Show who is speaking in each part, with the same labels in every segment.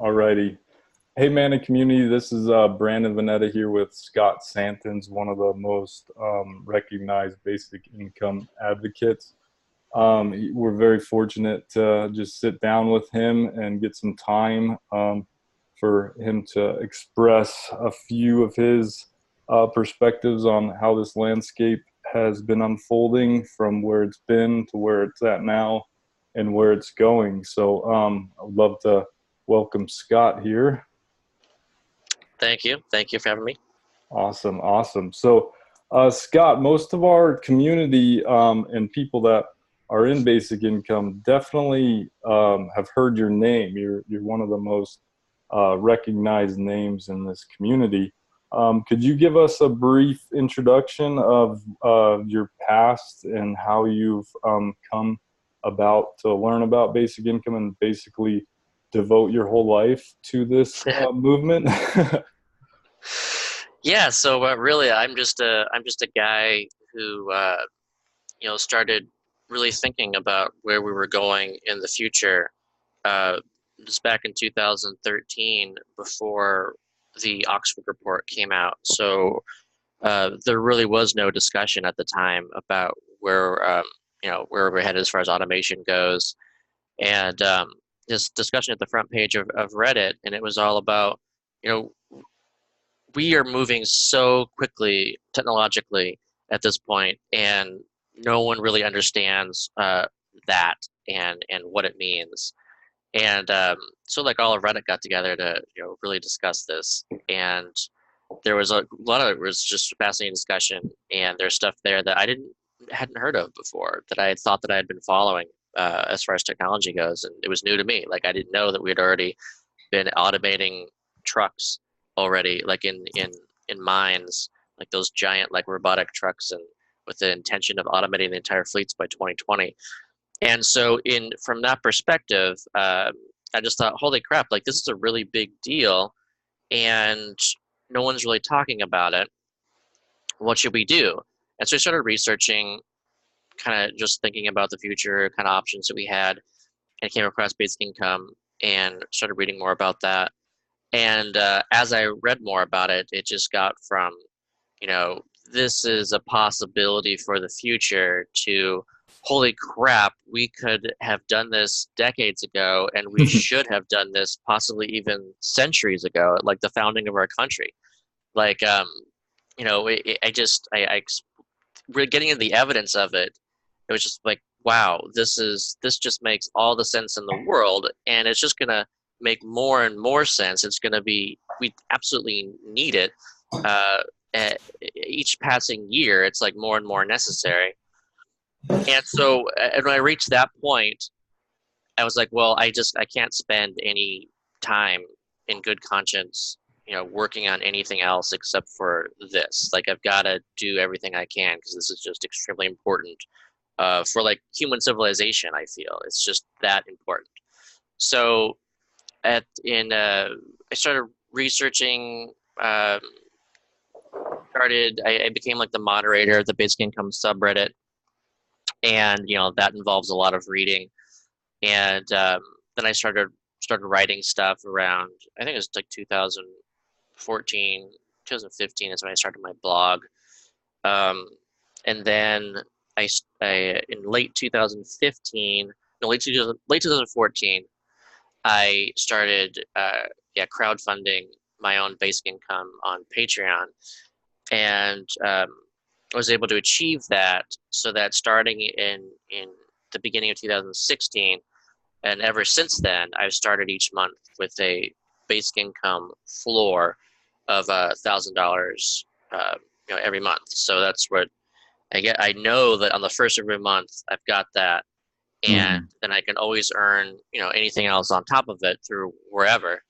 Speaker 1: Alrighty. Hey, Manna community. This is Brandon Vanetta here with Scott Santens, one of the most recognized basic income advocates. We're very fortunate to just sit down with him and get some time for him to express a few of his perspectives on how this landscape has been unfolding from where it's been to where it's at now and where it's going. So I would love to welcome Scott here.
Speaker 2: Thank you. Thank you for having me.
Speaker 1: Awesome, awesome. So, Scott, most of our community and people that are in basic income definitely have heard your name. You're one of the most recognized names in this community. Could you give us a brief introduction of your past and how you've come about to learn about basic income and basically devote your whole life to this movement?
Speaker 2: Yeah, so really, I'm just a guy who started really thinking about where we were going in the future. Uh, just back in 2013, before the Oxford report came out. So there really was no discussion at the time about where we're headed as far as automation goes, and this discussion at the front page of Reddit, and it was all about you know we are moving so quickly technologically at this point, and no one really understands that and what it means. And so, like, all of Reddit got together to really discuss this, and there was a lot of it was just fascinating discussion, and there's stuff there that I didn't hadn't heard of before that I had thought that I had been following as far as technology goes, and it was new to me. Like, I didn't know that we had already been automating trucks already, like in mines, like those giant like robotic trucks, and with the intention of automating the entire fleets by 2020. And so, in from that perspective, I just thought, holy crap, like this is a really big deal, and no one's really talking about it. What should we do? And so I started researching, kind of just thinking about the future kind of options that we had, and came across basic income and started reading more about that. And as I read more about it, it just got from, you know, this is a possibility for the future to, holy crap, we could have done this decades ago, and we should have done this possibly even centuries ago, like the founding of our country. Like, I just, we're getting into the evidence of it. It was just like, wow, this just makes all the sense in the world, and it's just gonna make more and more sense. It's gonna be, we absolutely need it. Uh, each passing year, it's like more and more necessary. And so, and when I reached that point, I was like, well, I can't spend any time in good conscience, working on anything else except for this. Like, I've got to do everything I can because this is just extremely important for like human civilization. I feel it's just that important. So at in I started researching. I became like the moderator of the Basic Income subreddit, and that involves a lot of reading. And then I started writing stuff around. I think it was like 2014, 2015 is when I started my blog. Um, and then I in late 2015, no, late 2014, I started crowdfunding my own basic income on Patreon, and I was able to achieve that. So that starting in the beginning of 2016, and ever since then, I've started each month with a basic income floor of $1,000, every month. So that's what I get. I know that on the first of every month, I've got that, and
Speaker 1: Mhm.
Speaker 2: then I can always earn, anything else on top of it through wherever.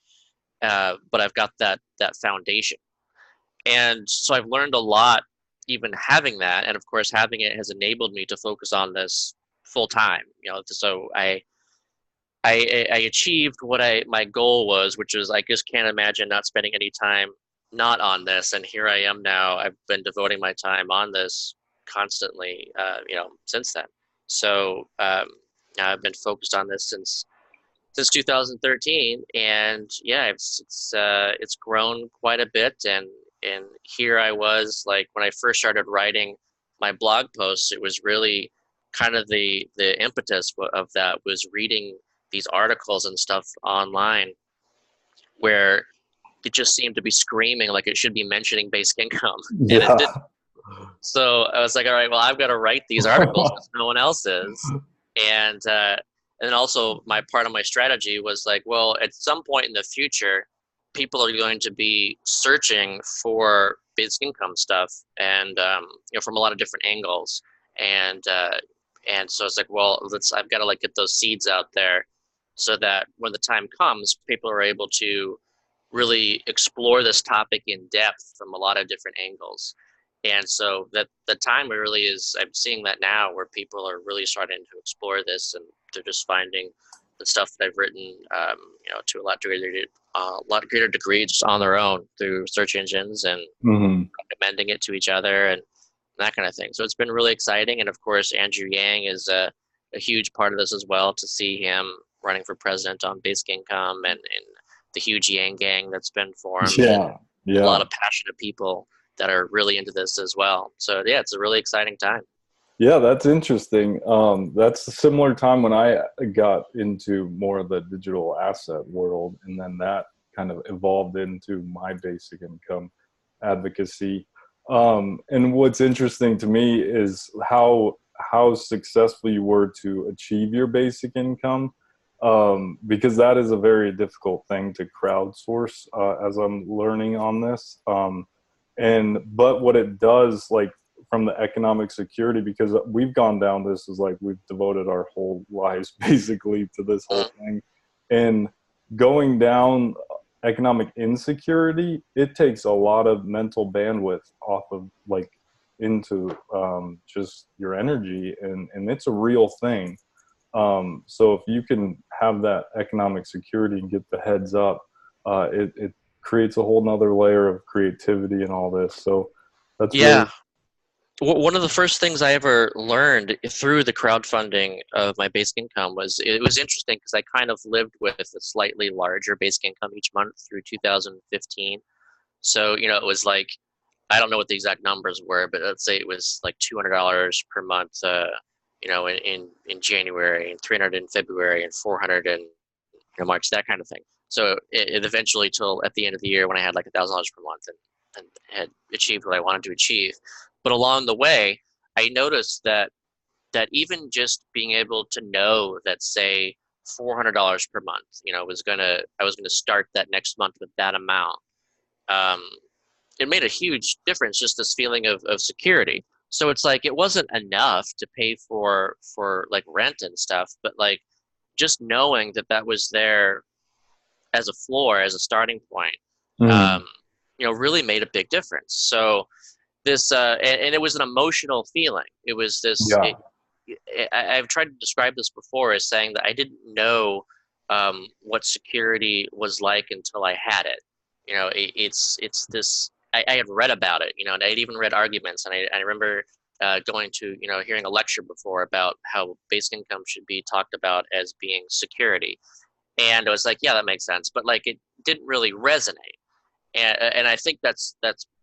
Speaker 2: But I've got that foundation, and so I've learned a lot even having that, and of course having it has enabled me to focus on this full time. So I achieved what I my goal was, which is I just can't imagine not spending any time not on this, and here I am now. I've been devoting my time on this constantly, since then. So I've been focused on this since since 2013, and yeah, it's grown quite a bit, and here I was like when I first started writing my blog posts, it was really kind of the impetus of that was reading these articles and stuff online where it just seemed to be screaming like it should be mentioning basic income, and it didn't.
Speaker 1: Yeah.
Speaker 2: So I was like, all right, well, I've got to write these articles because no one else is. And then also my part of my strategy was like, well, at some point in the future, people are going to be searching for basic income stuff, and from a lot of different angles. And uh, and so it's like, well, I've got to like get those seeds out there, so that when the time comes, people are able to really explore this topic in depth from a lot of different angles. And so that the time really is, I'm seeing that now where people are really starting to explore this, and they're just finding the stuff that I've written, to a lot greater degree just on their own through search engines and
Speaker 1: Hmm.
Speaker 2: recommending it to each other and that kind of thing. So it's been really exciting. And of course, Andrew Yang is a huge part of this as well, to see him running for president on basic income, and the huge Yang gang that's been formed, and
Speaker 1: Yeah.
Speaker 2: a lot
Speaker 1: Yeah.
Speaker 2: of passionate people that are really into this as well. So yeah, it's a really exciting time.
Speaker 1: Yeah, that's interesting. That's a similar time when I got into more of the digital asset world, and then that kind of evolved into my basic income advocacy. And what's interesting to me is how successful you were to achieve your basic income, because that is a very difficult thing to crowdsource, as I'm learning on this. And but what it does, like from the economic security, because we've gone down this is like we've devoted our whole lives basically to this whole
Speaker 2: Mm.
Speaker 1: thing, and going down economic insecurity, it takes a lot of mental bandwidth off of like into just your energy, and it's a real thing. So if you can have that economic security and get the heads up, it creates a whole nother layer of creativity and all this. So that's really.
Speaker 2: Yeah. One of the first things I ever learned through the crowdfunding of my basic income was it was interesting because I kind of lived with a slightly larger basic income each month through 2015. So, it was like, I don't know what the exact numbers were, but let's say it was like $200 per month, in January, and 300 in February, and 400 in March, that kind of thing. So it eventually, till at the end of the year, when I had like $1,000 per month, and had achieved what I wanted to achieve. But along the way, I noticed that even just being able to know that, say, $400 per month, I was gonna start that next month with that amount. Um, it made a huge difference, just this feeling of security. So it's like it wasn't enough to pay for like rent and stuff, but like just knowing that that was there as a floor, as a starting point,
Speaker 1: Mhm.
Speaker 2: um, really made a big difference. So and it was an emotional feeling. It was this.
Speaker 1: Yeah.
Speaker 2: I've tried to describe this before as saying that I didn't know what security was like until I had it. It's this. I had read about it, and I'd even read arguments, and I remember going to, hearing a lecture before about how basic income should be talked about as being security, and I was like, yeah, that makes sense, but like it didn't really resonate. And I think that's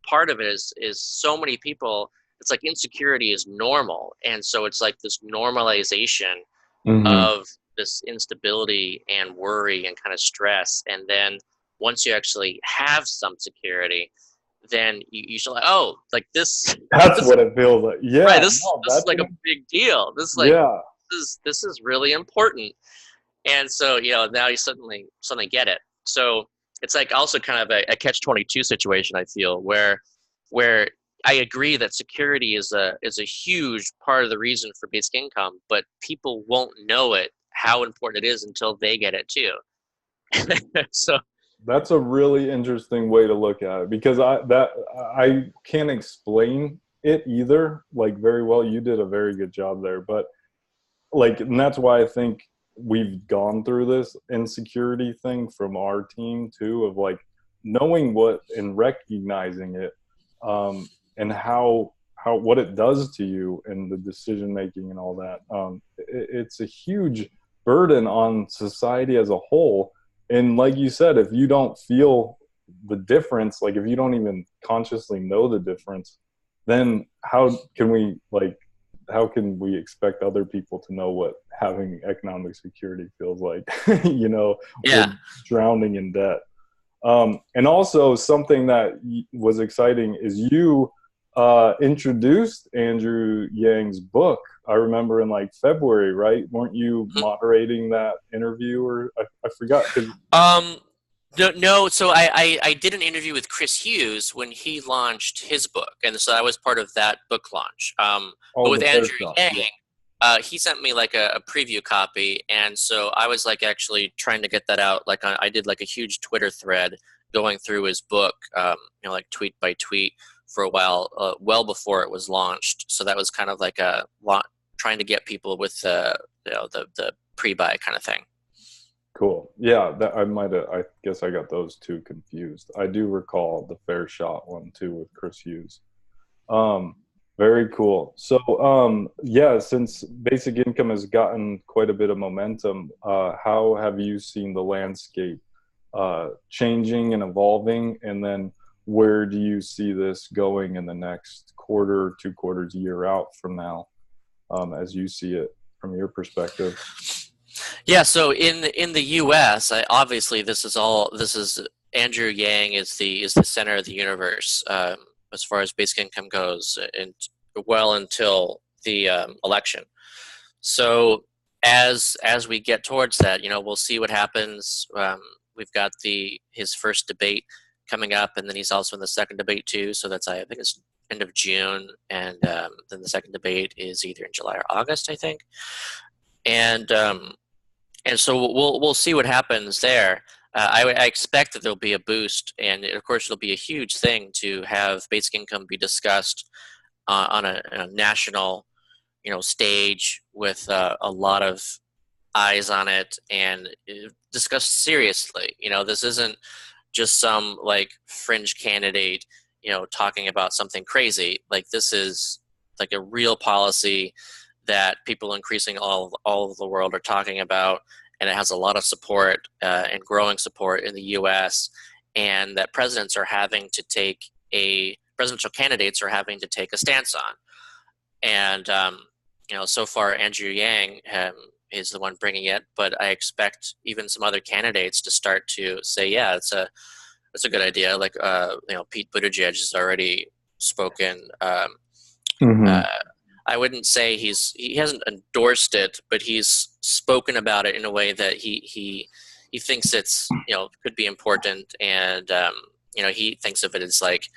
Speaker 2: part of it is so many people, it's like insecurity is normal, and so it's like this normalization
Speaker 1: Hmm.
Speaker 2: of this instability and worry and kind of stress, and then once you actually have some security, then you should like, oh, like this
Speaker 1: That's
Speaker 2: this
Speaker 1: what it feels like.
Speaker 2: right,
Speaker 1: Yeah.
Speaker 2: this
Speaker 1: No,
Speaker 2: this is
Speaker 1: that's
Speaker 2: like a
Speaker 1: an.
Speaker 2: big deal, this is like,
Speaker 1: Yeah.
Speaker 2: this is really important. And so, now you suddenly get it. So it's like also kind of a catch-22 situation, I feel, where I agree that security is a huge part of the reason for basic income, but people won't know it, how important it is, until they get it too. So
Speaker 1: That's a really interesting way to look at it, because I can't explain it either like very well. You did a very good job there, but like, and that's why I think we've gone through this insecurity thing from our team too, of like knowing what and recognizing it, and how what it does to you and the decision making and all that. It's a huge burden on society as a whole. And like you said, if you don't feel the difference, like if you don't even consciously know the difference, then how can we expect other people to know what having economic security feels like? We're
Speaker 2: Yeah.
Speaker 1: drowning in debt. And also something that was exciting is you introduced Andrew Yang's book. I remember in like February, right? Weren't you moderating that interview, or I forgot because
Speaker 2: Um, no. So I did an interview with Chris Hughes when he launched his book, and so I was part of that book launch. But
Speaker 1: all
Speaker 2: with
Speaker 1: the fair
Speaker 2: Andrew
Speaker 1: shot,
Speaker 2: Yang,
Speaker 1: yeah,
Speaker 2: he sent me like a preview copy, and so I was like actually trying to get that out. Like I did like a huge Twitter thread going through his book, like tweet by tweet for a while, well before it was launched. So that was kind of like a lot trying to get people with the pre-buy kind of thing.
Speaker 1: cool. Yeah, that I guess I got those two confused. I do recall the fair shot one too with Chris Hughes. Um, Very cool. So, yeah, since basic income has gotten quite a bit of momentum, how have you seen the landscape changing and evolving? And then where do you see this going in the next quarter, 2 quarters, year out from now, as you see it from your perspective?
Speaker 2: Yeah, so in the U.S., obviously this is Andrew Yang is the center of the universe as far as basic income goes, and well until the election. So as we get towards that, we'll see what happens. We've got the his first debate coming up, and then he's also in the second debate too. So that's I think it's end of June, and then the second debate is either in July or August, I think. And and so we'll see what happens there. I expect that there'll be a boost, and of course it'll be a huge thing to have basic income be discussed on a national, stage with a lot of eyes on it and discussed seriously. This isn't just some like fringe candidate, talking about something crazy. Like this is like a real policy that people increasing all over the world are talking about, and it has a lot of support and growing support in the U.S. and that presidential candidates are having to take a stance on. And so far Andrew Yang is the one bringing it, but I expect even some other candidates to start to say, yeah, it's a good idea. Like Pete Buttigieg has already spoken.
Speaker 1: Mm-hmm.
Speaker 2: Uh, I wouldn't say he hasn't endorsed it, but he's spoken about it in a way that he thinks it's could be important, and he thinks of it as like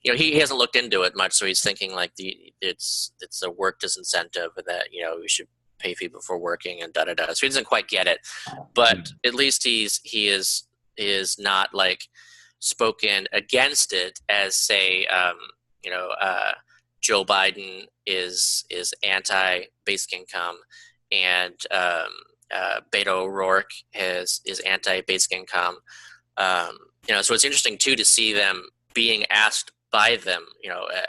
Speaker 2: he hasn't looked into it much, so he's thinking like it's a work disincentive that we should pay people for working and da da da. So he doesn't quite get it, but at least he is not like spoken against it as say you know Joe Biden is anti basic income, and Beto O'Rourke is anti basic income. So it's interesting too to see them being asked by them.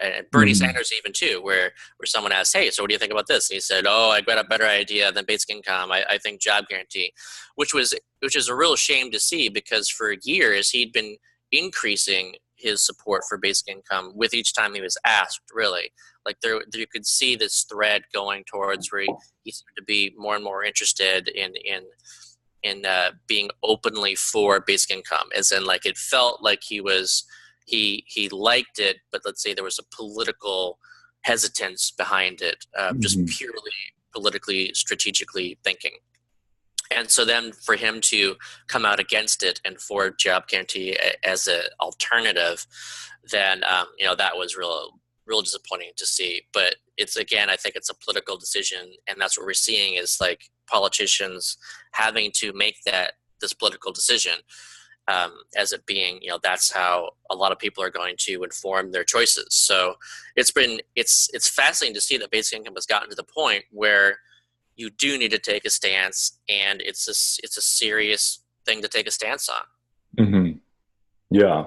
Speaker 2: And Bernie
Speaker 1: Mm-hmm.
Speaker 2: Sanders even too, where someone asked, "Hey, so what do you think about this?" And he said, "Oh, I got a better idea than basic income. I think job guarantee," which is a real shame to see because for years he'd been increasing his support for basic income with each time he was asked, really. Like there you could see this thread going towards where he seemed to be more and more interested in being openly for basic income, as in like it felt like he liked it, but let's say there was a political hesitance behind it, just
Speaker 1: Mm-hmm.
Speaker 2: purely politically strategically thinking. And so then for him to come out against it and for job guarantee as an alternative, then that was real disappointing to see. But it's again, I think it's a political decision, and that's what we're seeing is like politicians having to make this political decision, as it being that's how a lot of people are going to inform their choices. So it's fascinating to see that basic income has gotten to the point where you do need to take a stance, and it's a serious thing to take a stance on.
Speaker 1: Mm-hmm. Yeah.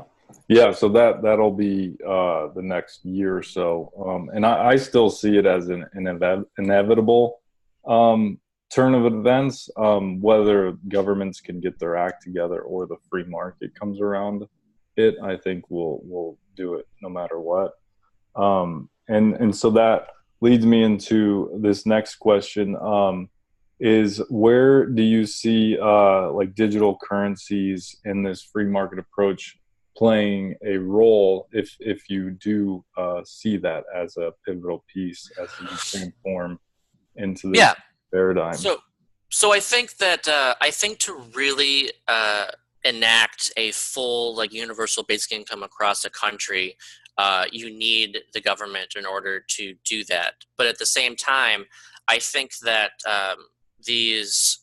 Speaker 1: Yeah. So that'll be the next year or so. And I still see it as an inevitable turn of events, whether governments can get their act together or the free market comes around, I think will do it no matter what. And so that leads me into this next question. Is where do you see like digital currencies in this free market approach playing a role if you do see that as a pivotal piece as you transform into this
Speaker 2: Yeah.
Speaker 1: paradigm?
Speaker 2: So, so I think to really enact a full like universal basic income across the country, you need the government in order to do that. But at the same time, I think that these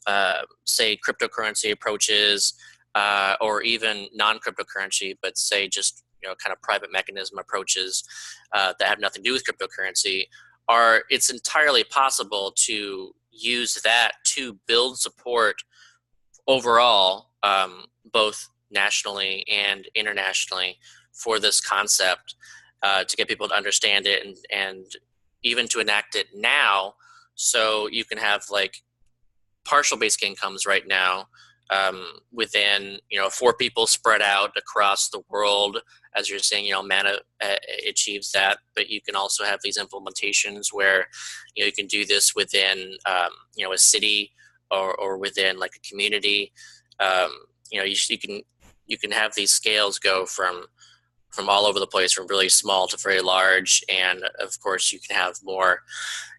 Speaker 2: say cryptocurrency approaches, or even non-cryptocurrency, but say just kind of private mechanism approaches that have nothing to do with cryptocurrency, are it's entirely possible to use that to build support overall, both nationally and internationally, for this concept, to get people to understand it, and even to enact it now, so you can have like partial basic incomes right now, within 4 people spread out across the world. As you're saying, Manna achieves that, but you can also have these implementations where you can do this within a city, or within like a community. You can have these scales go from all over the place, from really small to very large, and of course you can have more.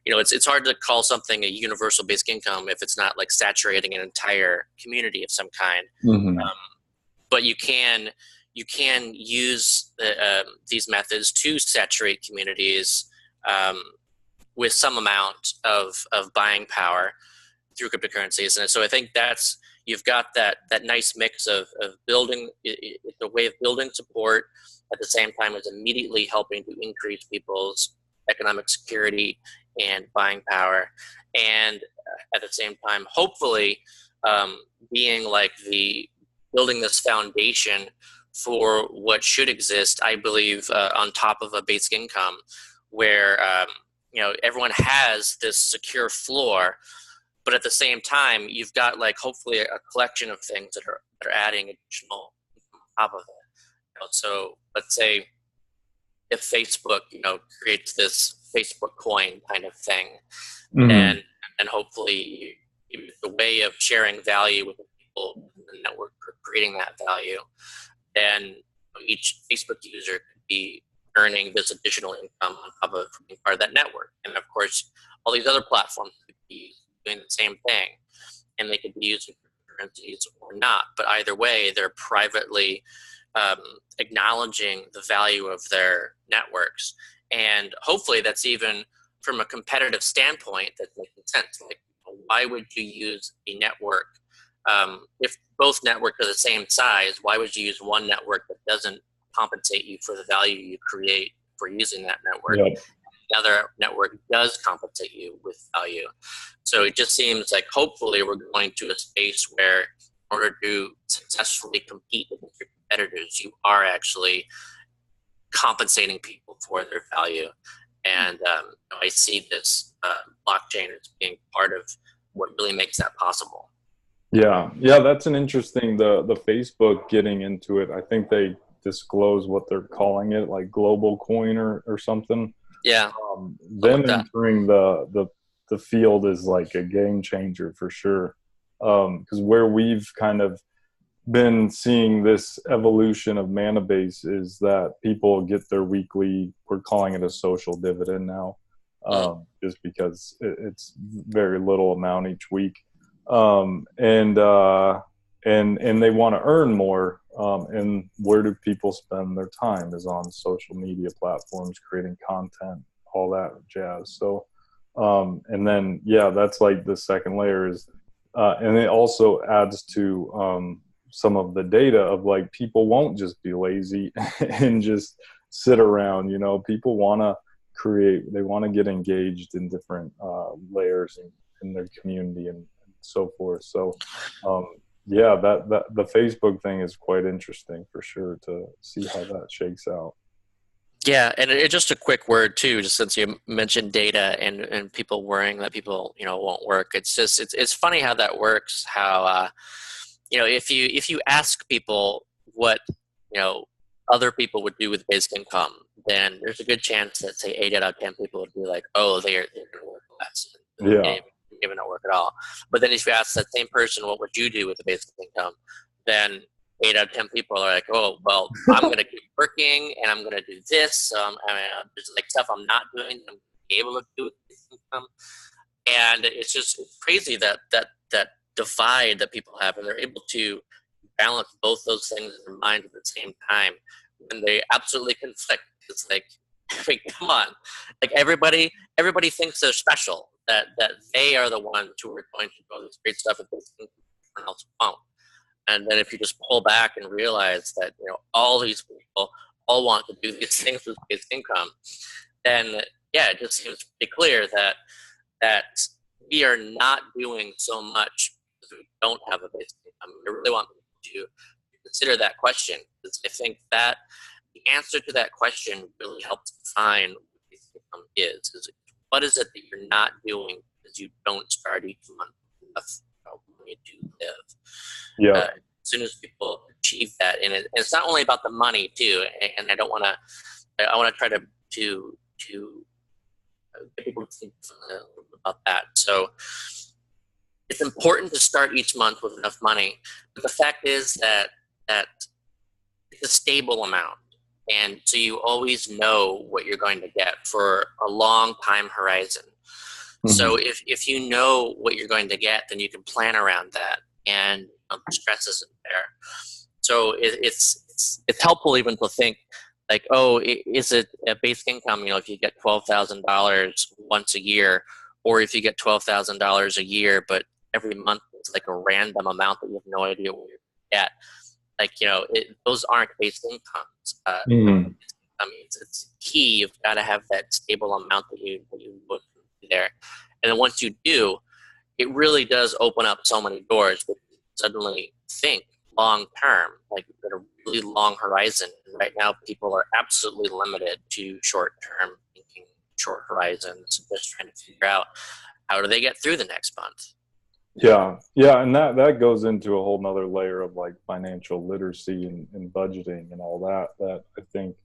Speaker 2: It's hard to call something a universal basic income if it's not like saturating an entire community of some kind.
Speaker 1: Mm-hmm.
Speaker 2: But you can use these methods to saturate communities, with some amount of buying power through cryptocurrencies. And so I think you've got that nice mix of building. It's a way of building support at the same time as immediately helping to increase people's economic security and buying power, and at the same time hopefully being like the building this foundation for what should exist, I believe, on top of a basic income, where everyone has this secure floor, but at the same time you've got like hopefully a collection of things that are adding additional on top of it. So let's say if Facebook creates this Facebook coin kind of thing,
Speaker 1: Mm-hmm.
Speaker 2: and hopefully the way of sharing value with the people in the network for creating that value, then each Facebook user could be earning this additional income on top of being part of that network. And of course, all these other platforms could be doing the same thing, and they could be using cryptocurrencies or not. But either way, they're privately acknowledging the value of their networks. And hopefully that's even from a competitive standpoint that's making sense. Like, why would you use a network, if both networks are the same size? Why would you use one network that doesn't compensate you for the value you create for using that network?
Speaker 1: Yep.
Speaker 2: The other network does compensate you with value. So it just seems like hopefully we're going to a space where, in order to successfully compete with your competitors, you are actually compensating people for their value. And I see this blockchain as being part of what really makes that possible.
Speaker 1: Yeah, that's an interesting, the Facebook getting into it. I think they disclose what they're calling it, like global coin or something.
Speaker 2: Yeah, something
Speaker 1: Them
Speaker 2: like that.
Speaker 1: entering the field is like a game changer for sure. Because where we've kind of been seeing this evolution of Manna base is that people get their weekly, we're calling it a social dividend now,
Speaker 2: Mm.
Speaker 1: just because it's very little amount each week. And they want to earn more. And where do people spend their time is on social media platforms, creating content, all that jazz. So, and then, yeah, that's like the second layer is, and it also adds to, some of the data of like, people won't just be lazy and just sit around, people want to create, they want to get engaged in different, layers in their community and so forth. So, yeah, that the Facebook thing is quite interesting for sure to see how that shakes out.
Speaker 2: Yeah, and just a quick word too, just since you mentioned data and people worrying that people won't work. It's funny how that works. How if you ask people what other people would do with basic income, then there's a good chance that say 8 out of 10 people would be like, oh, they're going to work less,
Speaker 1: Yeah.
Speaker 2: and even not work at all. But then if you ask that same person, what would you do with the basic income? Then 8 out of 10 people are like, oh, well, I'm going to keep working and I'm going to do this. There's like stuff I'm not doing that I'm going to be able to do with this income. And it's crazy that divide that people have, and they're able to balance both those things in their mind at the same time when they absolutely conflict. It's like, I mean, come on, like everybody thinks they're special, that they are the ones who are going to do all this great stuff that everyone else won't. And then if you just pull back and realize that all these people all want to do these things with basic income, then yeah, it just seems pretty clear that we are not doing so much because we don't have a basic income. I really want people to consider that question, because I think that the answer to that question really helps define what basic income is what is it that you're not doing because you don't start each month with enough money to live.
Speaker 1: Yeah.
Speaker 2: As soon as people achieve that, and it's not only about the money too, and I don't want to, I want to try to get people to think about that. So it's important to start each month with enough money, but the fact is that it's a stable amount, and so you always know what you're going to get for a long time horizon. So
Speaker 1: Hmm.
Speaker 2: if you know what you're going to get, then you can plan around that, and the stress isn't there. So it's helpful even to think like, oh, is it a basic income? If you get $12,000 once a year, or if you get $12,000 a year, but every month it's like a random amount that you have no idea what you're going to get. Like those aren't basic incomes.
Speaker 1: Hmm.
Speaker 2: I mean, it's key. You've got to have that stable amount that you look there, and then once you do, it really does open up so many doors. But you suddenly think long term, like you've got a really long horizon. And right now, people are absolutely limited to short term thinking, short horizons, just trying to figure out how do they get through the next month.
Speaker 1: Yeah, yeah, and that goes into a whole nother layer of like financial literacy and budgeting and all that that I think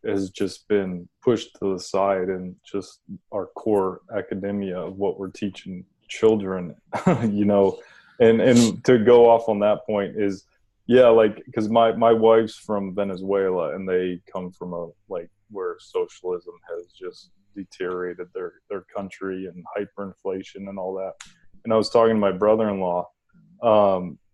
Speaker 1: has just been pushed to the side and just our core academia of what we're teaching children, you know, and to go off on that point is yeah, like because my wife's from Venezuela and they come from a like where socialism has just deteriorated their country and hyperinflation and all that. And I was talking to my brother-in-law,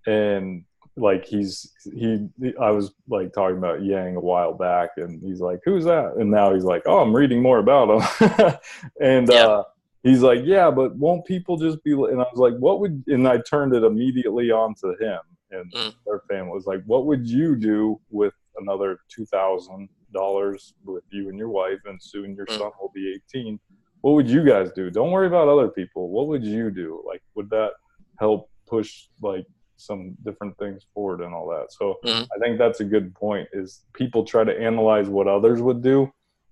Speaker 1: and like I was like talking about Yang a while back, and he's like, "Who's that?" And now he's like, "Oh, I'm reading more about him," and
Speaker 2: Yep.
Speaker 1: he's like, "Yeah, but won't people just be?" And I was like, "What would?" And I turned it immediately onto him and
Speaker 2: Mm,
Speaker 1: their family. Was like, "What would you do with another $2,000 with you and your wife, and soon your
Speaker 2: mm,
Speaker 1: son will be 18?" What would you guys do? Don't worry about other people. What would you do? Like, would that help push like some different things forward and all that? So
Speaker 2: mm.
Speaker 1: I think that's a good point is people try to analyze what others would do,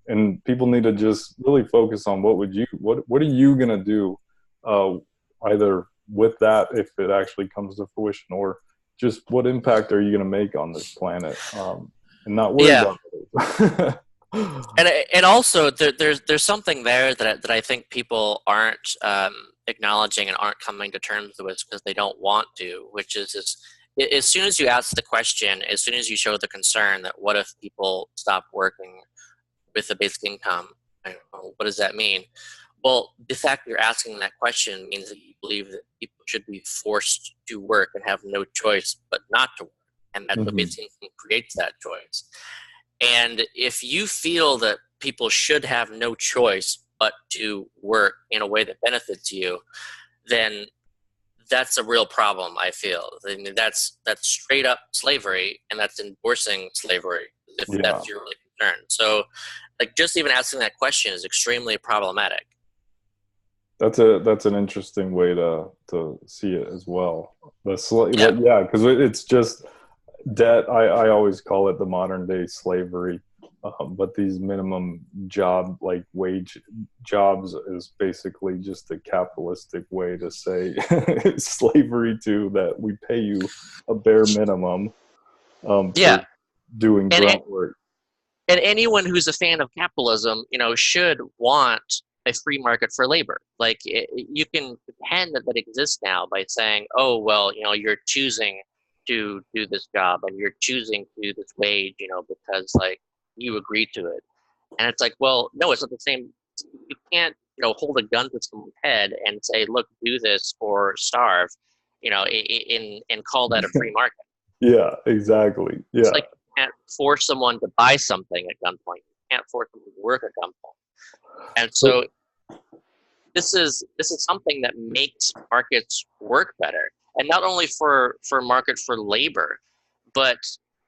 Speaker 1: and people need to just really focus on what are you going to do, uh, either with that if it actually comes to fruition, or just what impact are you going to make on this planet, and not worry
Speaker 2: Yeah.
Speaker 1: about others.
Speaker 2: And also there's something there that I think people aren't acknowledging and aren't coming to terms with because they don't want to, which is as soon as you ask the question, as soon as you show the concern that what if people stop working with a basic income, I don't know, what does that mean? Well, the fact that you're asking that question means that you believe that people should be forced to work and have no choice but not to work, and that the
Speaker 1: Hmm.
Speaker 2: basic income creates that choice. And if you feel that people should have no choice but to work in a way that benefits you, then that's a real problem, I feel. I mean, that's straight up slavery, and that's endorsing slavery if
Speaker 1: Yeah.
Speaker 2: that's your really concern. So, like, just even asking that question is extremely problematic.
Speaker 1: That's an interesting way to see it as well.
Speaker 2: Yeah.
Speaker 1: Yeah, because it's just debt. I always call it the modern day slavery. But these minimum job, like wage jobs, is basically just a capitalistic way to say slavery to that we pay you a bare minimum
Speaker 2: Yeah,
Speaker 1: for doing
Speaker 2: and
Speaker 1: grunt work.
Speaker 2: and anyone who's a fan of capitalism, should want a free market for labor. Like you can pretend that exists now by saying, "Oh, well, you're choosing to do this job and you're choosing to do this wage, because like you agreed to it." And it's like, well, no, it's not the same. You can't, hold a gun to someone's head and say, "Look, do this or starve," and call that a free market.
Speaker 1: Yeah, exactly.
Speaker 2: It's
Speaker 1: Yeah.
Speaker 2: like you can't force someone to buy something at gunpoint. You can't force someone to work at gunpoint. And
Speaker 1: So
Speaker 2: so this is something that makes markets work better, and not only for market for labor, but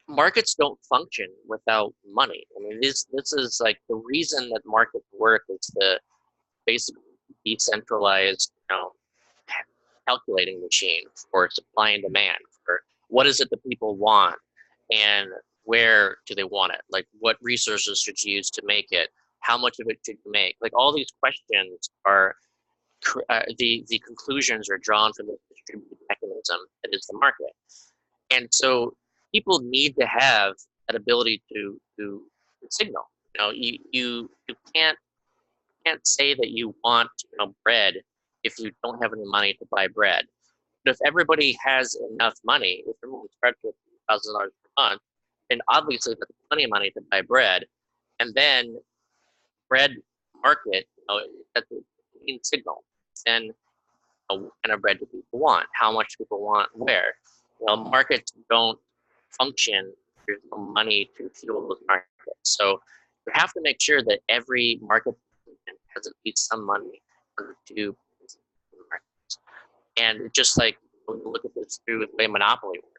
Speaker 2: markets don't function without money. I mean, this is like the reason that markets work is the basically decentralized, calculating machine for supply and demand, for what is it that people want and where do they want it, like what resources should you use to make it, how much of it should you make, like all these questions are the conclusions are drawn from the distributed mechanism that is the market. And so people need to have that ability to signal. You can't say that you want bread if you don't have any money to buy bread. But if everybody has enough money, if everyone starts with $1,000 per month, then obviously that's plenty of money to buy bread. And then bread market, that's a clean signal. And what kind of bread do people want? How much people want where? Markets don't function. There's no money to fuel those markets. So you have to make sure that every market has at least some money to markets. And just like when you look at this through the way monopoly works,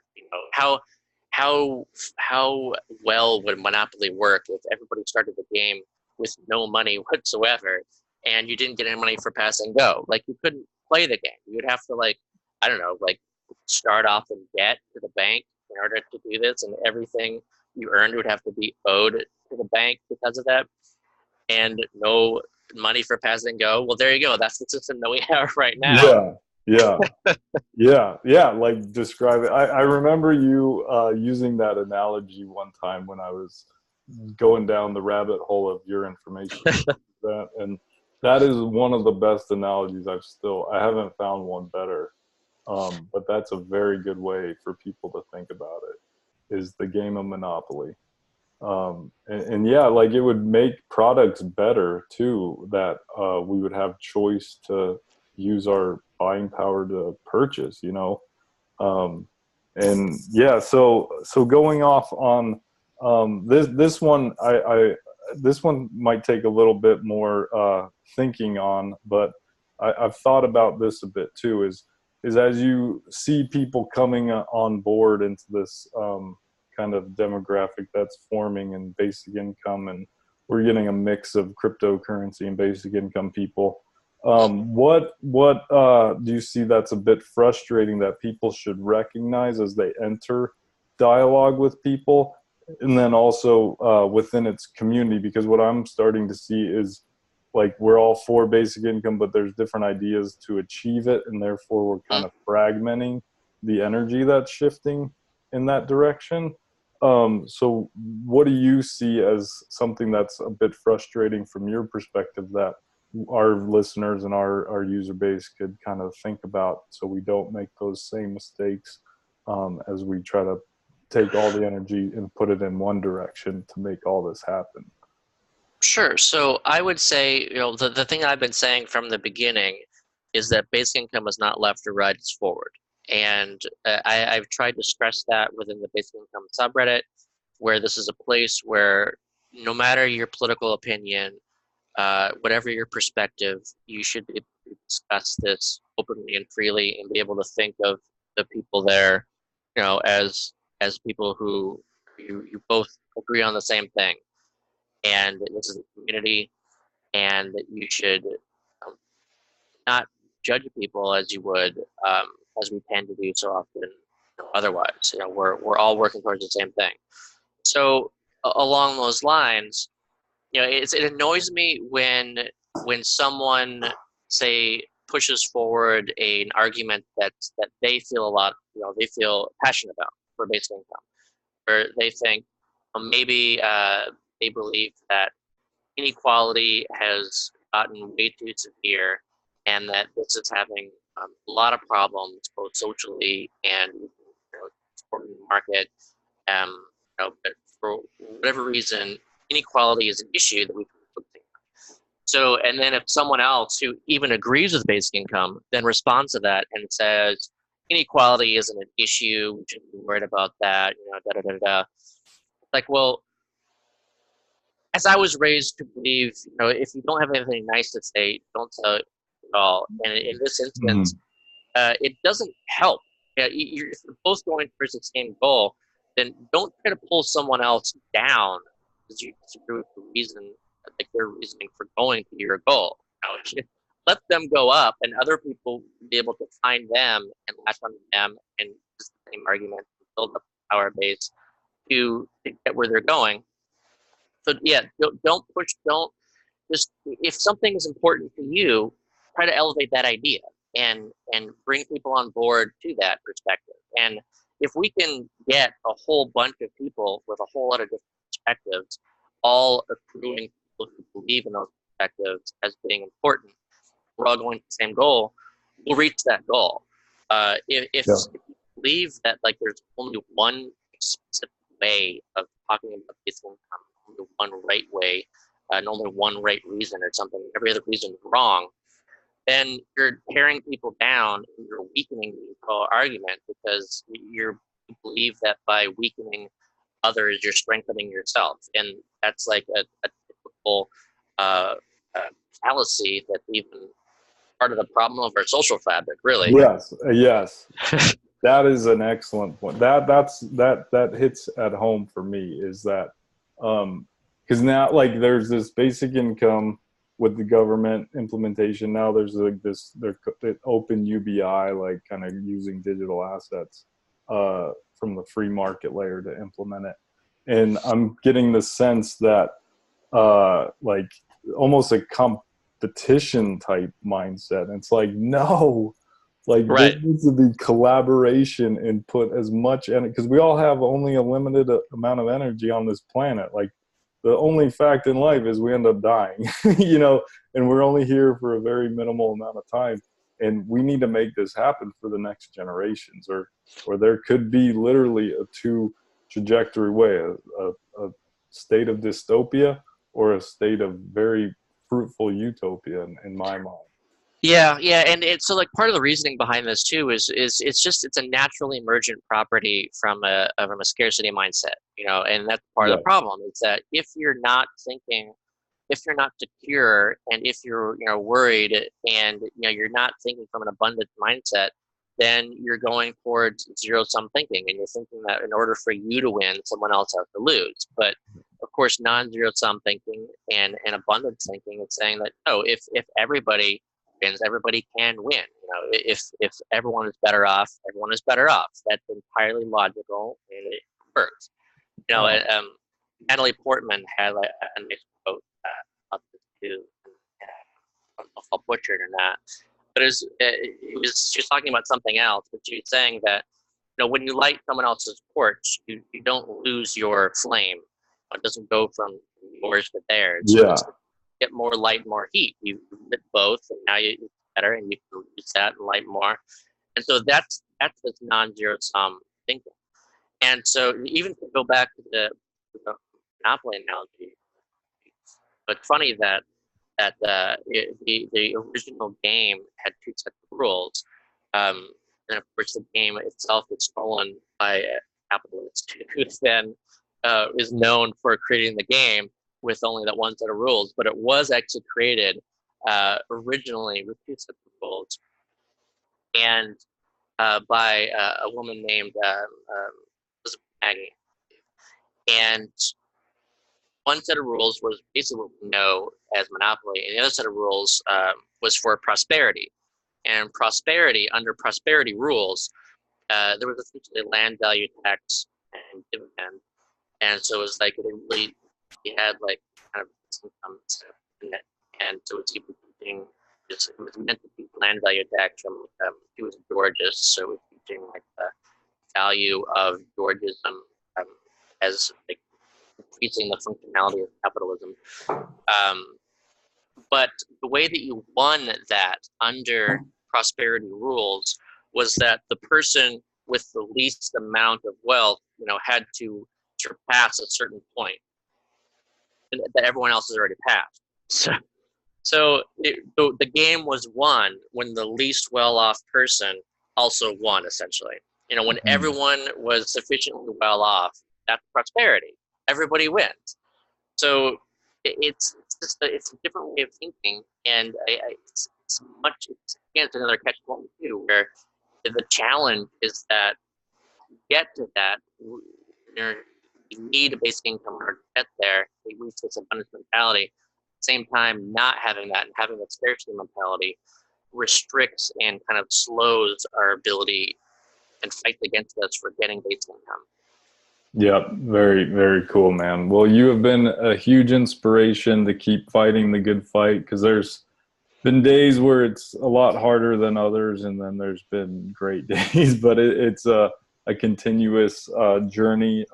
Speaker 2: how well would monopoly work if everybody started the game with no money whatsoever and you didn't get any money for pass and go? Like you couldn't play the game. You'd have to like, I don't know, like start off in debt to the bank in order to do this, and everything you earned would have to be owed to the bank because of that, and no money for pass and go. Well, there you go. That's the system that we have right now.
Speaker 1: yeah, yeah, yeah. Like describe it. I remember you using that analogy one time when I was going down the rabbit hole of your information. That and that is one of the best analogies I haven't found one better. But that's a very good way for people to think about it. Is the game of Monopoly. And yeah, like it would make products better too, that we would have choice to use our buying power to purchase, um, and yeah, so going off on this one, this one might take a little bit more thinking on, but I've thought about this a bit too. Is as you see people coming on board into this kind of demographic that's forming in basic income, and we're getting a mix of cryptocurrency and basic income people. What do you see that's a bit frustrating that people should recognize as they enter dialogue with people, and then also within its community? Because what I'm starting to see is like we're all for basic income, but there's different ideas to achieve it, and therefore we're kind of fragmenting the energy that's shifting in that direction. So what do you see as something that's a bit frustrating from your perspective that our listeners and our user base could kind of think about, so we don't make those same mistakes as we try to take all the energy and put it in one direction to make all this happen?
Speaker 2: Sure. So I would say, the thing I've been saying from the beginning is that basic income is not left or right, it's forward. And I've tried to stress that within the basic income subreddit, where this is a place where no matter your political opinion, whatever your perspective, you should be able to discuss this openly and freely and be able to think of the people there, as people who you both agree on the same thing. And this is a community, and you should not judge people as you would, as we tend to do so often. Otherwise, we're all working towards the same thing. So along those lines, it annoys me when someone, say, pushes forward an argument that they feel they feel passionate about for basic income, or they think maybe they believe that inequality has gotten way too severe, and that this is having a lot of problems both socially and supporting the market. But for whatever reason, inequality is an issue that we can put things. So, and then if someone else who even agrees with basic income then responds to that and says inequality isn't an issue, we shouldn't be worried about that, da da da da. Like, well, as I was raised to believe, if you don't have anything nice to say, don't tell it at all. And in this instance,
Speaker 1: Mhm.
Speaker 2: it doesn't help. Yeah, if you're both going towards the same goal, then don't try to pull someone else down because you disagree with the reason, like their reasoning for going to your goal. Let them go up, and other people be able to find them and latch on to them and use the same argument to build up a power base to get where they're going. So yeah, don't push. Don't just if something is important to you, try to elevate that idea and bring people on board to that perspective. And if we can get a whole bunch of people with a whole lot of different perspectives, all accruing people who believe in those perspectives as being important, we're all going to the same goal. We'll reach that goal. If
Speaker 1: Yeah.
Speaker 2: you believe that like there's only one specific way of talking about basic income, only one right way, and only one right reason or something, every other reason is wrong, then you're tearing people down and you're weakening the whole argument because you believe that by weakening others, you're strengthening yourself. And that's like a typical uh, uh, fallacy that's even part of the problem of our social fabric, really.
Speaker 1: Yes. Yes. That is an excellent point. That hits at home for me is that because now like there's this basic income with the government implementation. Now there's like this they're open UBI, like kind of using digital assets from the free market layer to implement it. And I'm getting the sense that like almost a competition type mindset. And it's like, no, like there
Speaker 2: Right.
Speaker 1: needs to be collaboration and put as much in it because we all have only a limited amount of energy on this planet. Like the only fact in life is we end up dying, and we're only here for a very minimal amount of time. And we need to make this happen for the next generations, or there could be literally a two trajectory way, a state of dystopia or a state of very fruitful utopia in my mind.
Speaker 2: Yeah, yeah, and it's so like part of the reasoning behind this too is it's a naturally emergent property from a scarcity mindset, and that's part of the
Speaker 1: Yeah.
Speaker 2: problem is that if you're not secure, and if you're worried, and you're not thinking from an abundant mindset, then you're going towards zero sum thinking, and you're thinking that in order for you to win, someone else has to lose. But of course, non-zero sum thinking and abundance thinking is saying that no, if everybody wins, everybody can win. If everyone is better off, everyone is better off. That's entirely logical and it works.
Speaker 1: Oh,
Speaker 2: Natalie Portman had a nice quote about this too. I don't know if I'll butcher it or not, but she was talking about something else, but she was saying that when you light someone else's torch, you don't lose your flame. It doesn't go from yours to theirs. You
Speaker 1: yeah.
Speaker 2: just get more light, more heat. You lit both, and now it's better, and you can use that and light more. And so that's this non-zero sum thinking. And so even to go back to the Monopoly analogy, but funny that the original game had two sets of rules, um, and of course the game itself was stolen by capitalists who then is known for creating the game with only that one set of rules. But it was actually created originally with two sets of rules, and by a woman named Elizabeth Maggie. And one set of rules was basically what we know as monopoly, and the other set of rules was for prosperity. And prosperity, under prosperity rules, there was essentially a land value tax and dividend. and so it was like it really he had like kind of this income stuff in it, and so it's even teaching. Just, it was meant to teach land value tax from he was a Georgist, so it was teaching like the value of Georgism um, as like increasing the functionality of capitalism. Um, but the way that you won that under prosperity rules was that the person with the least amount of wealth, had to surpass a certain point that everyone else has already passed. So the game was won when the least well-off person also won, essentially. When
Speaker 1: Mm.
Speaker 2: everyone was sufficiently well off, that's prosperity. Everybody wins. So it's just it's a different way of thinking, and it's another catch-22 where the challenge is that to get to that, you need a basic income in order to get there. We reach this abundance mentality. At the same time, not having that and having that scarcity mentality restricts and kind of slows our ability and fights against us for getting basic income.
Speaker 1: Yep, very, very cool, man. Well, you have been a huge inspiration to keep fighting the good fight because there's been days where it's a lot harder than others, and then there's been great days, but it's a continuous journey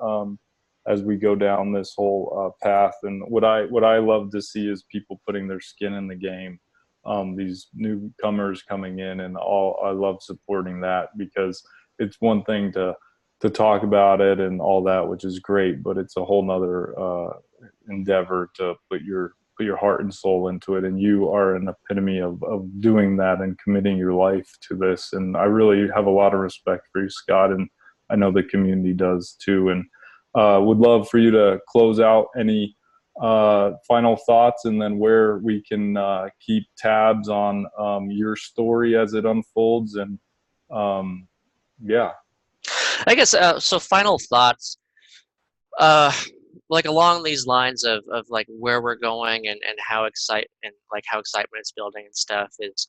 Speaker 1: as we go down this whole path. And what I love to see is people putting their skin in the game. These newcomers coming in, and all I love supporting that because it's one thing to talk about it and all that, which is great, but it's a whole nother endeavor to put your heart and soul into it. And you are an epitome of doing that and committing your life to this. And I really have a lot of respect for you, Scott. And I know the community does too. And would love for you to close out any final thoughts and then where we can keep tabs on your story as it unfolds. And um, yeah.
Speaker 2: I guess so. Final thoughts, uh, like along these lines of like where we're going and how excitement is building and stuff is.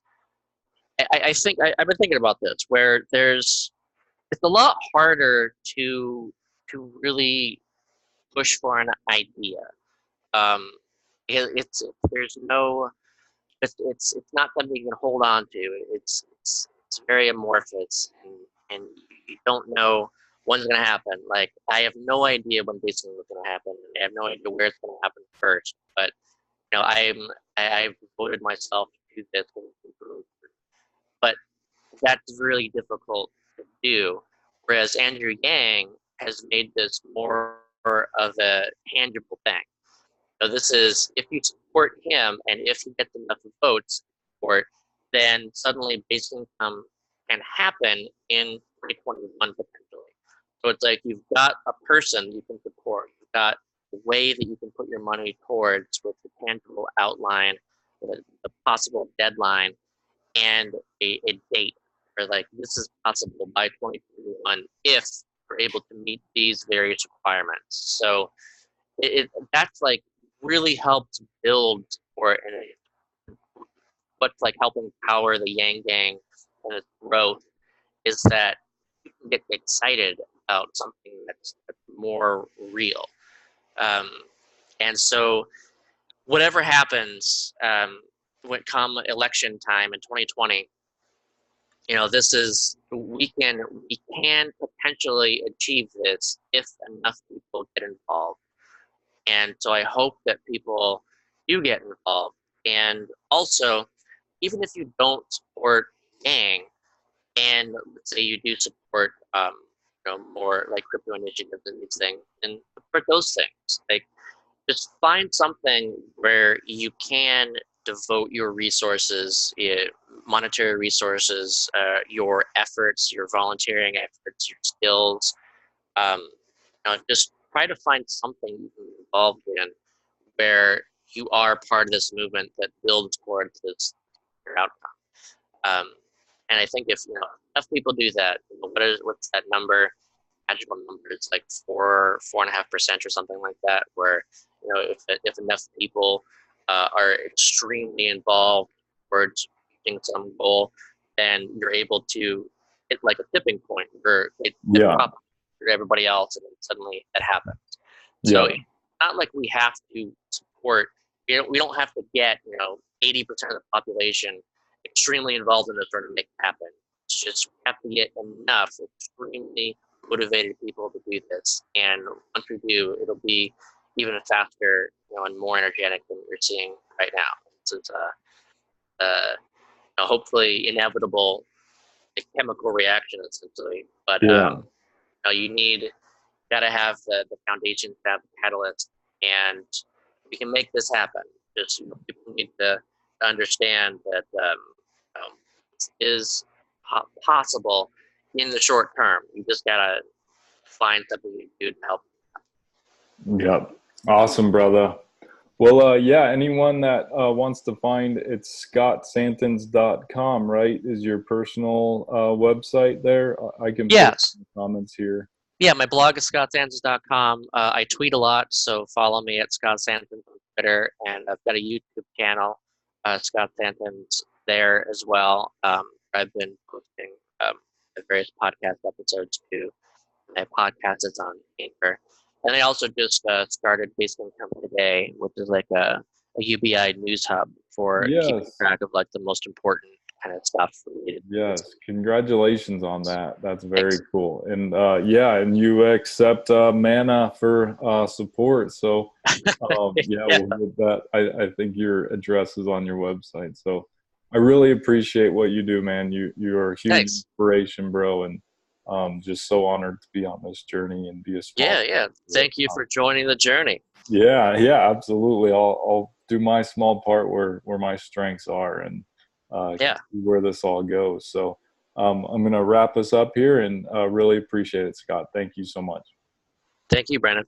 Speaker 2: I think I've been thinking about this where it's a lot harder to really push for an idea. Um, it's there's no it's not something you can hold on to. It's very amorphous, and you don't know when's going to happen. Like I have no idea when basically what's going to happen. I have no idea where it's going to happen first. But I've devoted myself to this, but that's really difficult to do. Whereas Andrew Yang has made this more of a tangible thing. So this is if you support him and if he gets enough votes support, then suddenly basic income can happen in 2021 potentially. So it's like you've got a person you can support. You've got a way that you can put your money towards with the tangible outline, the possible deadline, and a date where like this is possible by 2021 if we're able to meet these various requirements. So that's like really helped build or what's like helping power the Yang Gang and its growth is that you can get excited about something that's more real. Um, and so whatever happens when come election time in 2020, this is we can potentially achieve this if enough people get involved. And so I hope that people do get involved. And also, even if you don't support Yang, and let's say you do support, more like crypto initiatives and these things, and support those things, like just find something where you can devote your resources, monetary resources, your efforts, your volunteering efforts, your skills. Just try to find something you can be involved in where you are part of this movement that builds towards this outcome. Um, and I think if enough people do that, what's that number? Magical number? It's like 4.5% or something like that. Where if enough people are extremely involved towards reaching some goal, then you're able to hit like a tipping point where it
Speaker 1: Yeah.
Speaker 2: drops for everybody else, and then suddenly it happens. So
Speaker 1: Yep.
Speaker 2: it's not like we have to support, we don't have to get, 80% of the population extremely involved in this order to make it happen. It's just we have to get enough extremely motivated people to do this. And once we do, it'll be even faster, and more energetic than we're seeing right now. It's hopefully inevitable chemical reaction essentially. But
Speaker 1: Yeah.
Speaker 2: you got to have the foundation, to have the catalyst, and we can make this happen. Just people need to understand that is possible in the short term. You just gotta find something you do to help.
Speaker 1: Yep. Awesome, brother. Well, yeah, anyone that wants to find, it's scottsantens.com, right? Is your personal website there? I can put it
Speaker 2: Yes.
Speaker 1: in the comments here.
Speaker 2: Yeah, my blog is scottsantens.com. I tweet a lot, so follow me at Scott Santens on Twitter, and I've got a YouTube channel, Scott Santens, there as well. I've been posting the various podcast episodes too. My podcast is on Anchor. And I also just started Basic Income Today, which is like a UBI news hub for keeping
Speaker 1: Yes.
Speaker 2: track of like the most important kind of stuff related to this.
Speaker 1: Yes. Congratulations on that. That's very
Speaker 2: Thanks.
Speaker 1: cool. And yeah, and you accept Manna for support. So yeah,
Speaker 2: Yeah,
Speaker 1: well, with that, I think your address is on your website. So I really appreciate what you do, man. You are a huge
Speaker 2: thanks.
Speaker 1: inspiration, bro, and just so honored to be on this journey and be a small
Speaker 2: Yeah,
Speaker 1: part
Speaker 2: yeah.
Speaker 1: of it.
Speaker 2: Thank you for joining the journey.
Speaker 1: Yeah, yeah, absolutely. I'll do my small part where my strengths are and
Speaker 2: Yeah.
Speaker 1: see where this all goes. So I'm gonna wrap us up here and really appreciate it, Scott. Thank you so much.
Speaker 2: Thank you, Brandon.